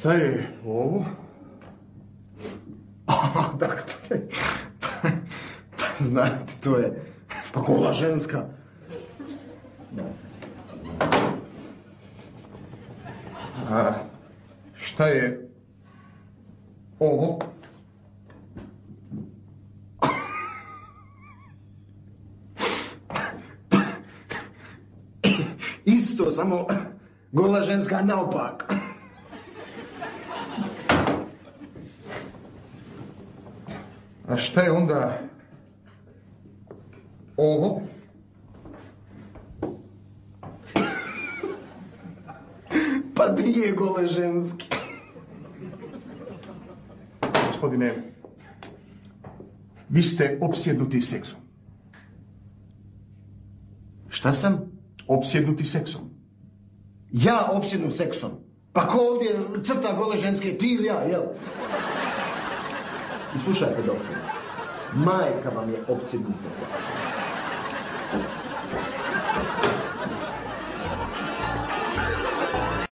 Šta je ovo? Dakle, pa znate, to je pa gola ženska. A šta je ovo? Isto, samo gola ženska naopak. A šta je onda ovo? Pa dvije gole ženske. Gospodine, vi ste opsjednuti seksom. Šta sam? Opsjednuti seksom. Ja opsjednut seksom? Pa ko ovdje crta gole ženske, ti ili ja, jel? I slušajte, doktor, majka vam je opsjednuta seksom.